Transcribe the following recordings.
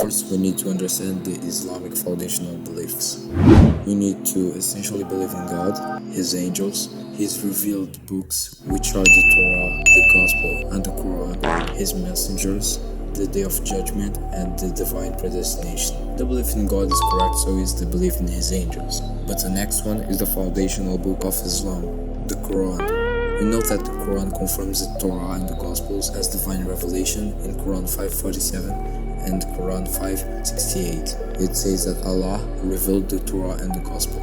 First, we need to understand the Islamic foundational beliefs. We need to essentially believe in God, His angels, His revealed books, which are the Torah, the Gospel, and the Quran, His messengers, the Day of Judgment, and the divine predestination. The belief in God is correct, so is the belief in His angels. But the next one is the foundational book of Islam, the Quran. We note that the Quran confirms the Torah and the Gospels as divine revelation in Quran 5:47 and Quran 5:68. It says that Allah revealed the Torah and the Gospel.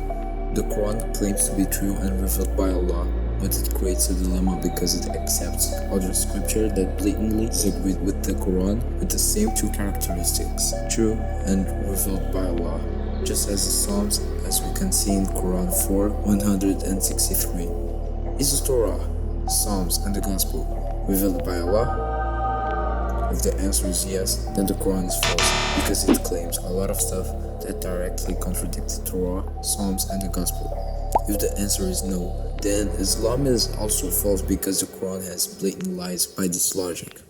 The Quran claims to be true and revealed by Allah, but it creates a dilemma because it accepts other scripture that blatantly disagree with the Quran with the same two characteristics, true and revealed by Allah, just as the Psalms, as we can see in Quran 4:163. Is the Torah, Psalms, and the Gospel revealed by Allah? If the answer is yes, then the Quran is false because it claims a lot of stuff that directly contradicts the Torah, Psalms, and the Gospel. If the answer is no, then Islam is also false because the Quran has blatant lies by this logic.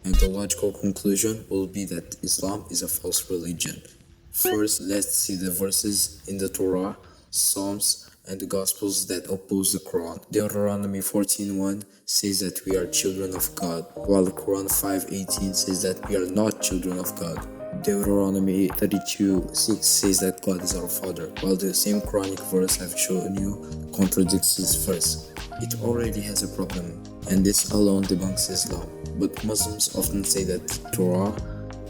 And the logical conclusion will be that Islam is a false religion. First, let's see the verses in the Torah, Psalms, and the Gospels that oppose the Quran. Deuteronomy 14:1 says that we are children of God, while the Quran 5:18 says that we are not children of God. Deuteronomy 32:6 says that God is our Father, while the same Quranic verse I've shown you contradicts this verse. It already has a problem, and this alone debunks Islam. But Muslims often say that the Torah,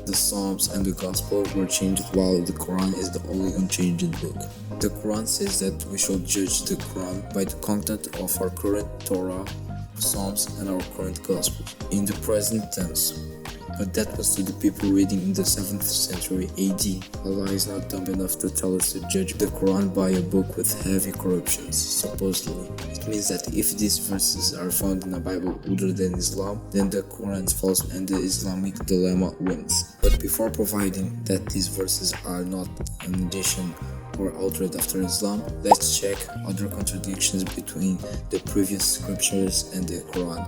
the Psalms, and the Gospel were changed while the Quran is the only unchanged book. The Quran says that we should judge the Quran by the content of our current Torah, Psalms, and our current Gospel in the present tense. But that was to the people reading in the 7th century AD. Allah is not dumb enough to tell us to judge the Quran by a book with heavy corruptions, supposedly. It means that if these verses are found in a Bible other than Islam, then the Quran is false and the Islamic dilemma wins. But before providing that these verses are not an addition or altered after Islam, let's check other contradictions between the previous scriptures and the Quran.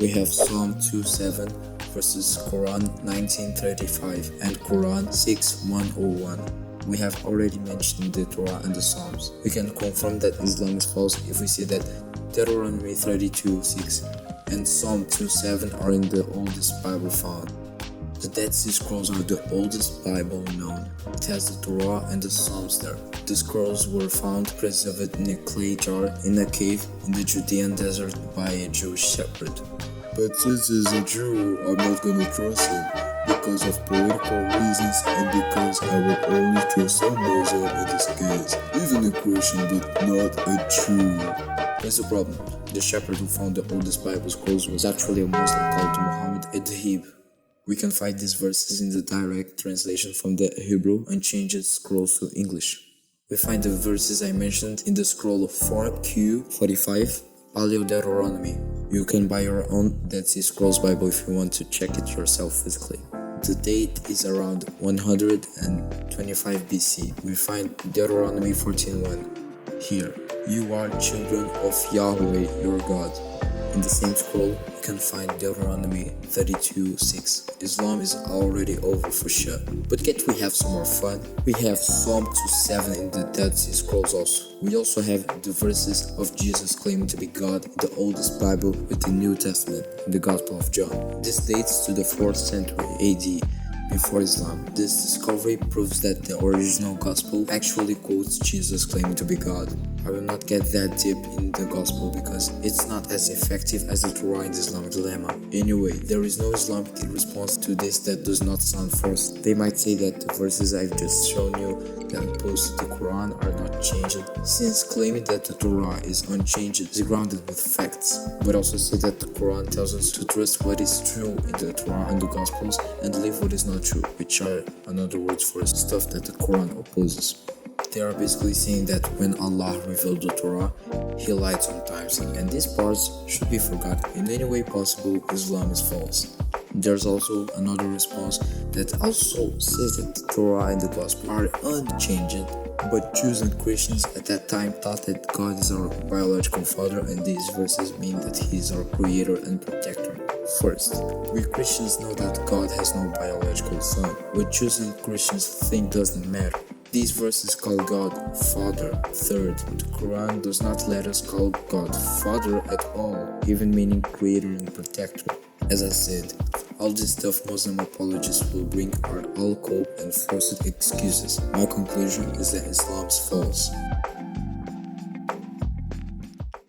We have Psalm 2:7 versus Quran 19:35 and Quran 6:101. We have already mentioned the Torah and the Psalms. We can confirm that Islam is false if we see that Deuteronomy 32:6 and Psalm 2:7 are in the oldest Bible found. The Dead Sea Scrolls are the oldest Bible known. It has the Torah and the Psalms there. The scrolls were found preserved in a clay jar in a cave in the Judean desert by a Jewish shepherd. But since he's a Jew, I'm not gonna trust him because of political reasons and because I will only trust a Muslim in this case, even a Christian but not a Jew. Here's the problem. The shepherd who found the oldest Bible scrolls was actually a Muslim called Muhammad Adhib. We can find these verses in the direct translation from the Hebrew and change its scrolls to English. We find the verses I mentioned in the scroll of 4Q45, Paleo-Deuteronomy. You can buy your own Dead Sea Scrolls Bible if you want to check it yourself physically. The date is around 125 BC. We find Deuteronomy 14:1 here. You are children of Yahweh your God. In the same scroll, you can find Deuteronomy 32:6. Islam is already over for sure. But yet we have some more fun. We have Psalm 2:7 in the Dead Sea Scrolls also. We also have the verses of Jesus claiming to be God in the oldest Bible with the New Testament in the Gospel of John. This dates to the 4th century AD. Before Islam. This discovery proves that the original Gospel actually quotes Jesus claiming to be God. I will not get that deep in the Gospel because it's not as effective as the Torah in the Islamic dilemma. Anyway, there is no Islamic response to this that does not sound forced. They might say that the verses I've just shown you that oppose the Quran are not changed, since claiming that the Torah is unchanged is grounded with facts, but also say that the Quran tells us to trust what is true in the Torah and the Gospels and leave what is not true, which are another words for stuff that the Quran opposes. They are basically saying that when Allah revealed the Torah, He lied sometimes, and these parts should be forgotten. In any way possible, Islam is false. There's also another response that also says that the Torah and the Gospel are unchanged, but Jews and Christians at that time thought that God is our biological father, and these verses mean that He is our creator and protector. First, we Christians know that God has no biological son, what Jews and Christians think doesn't matter. These verses call God Father. Third, the Quran does not let us call God Father at all, even meaning Creator and Protector. As I said, all this stuff Muslim apologists will bring are all cope and forced excuses. My conclusion is that Islam's false.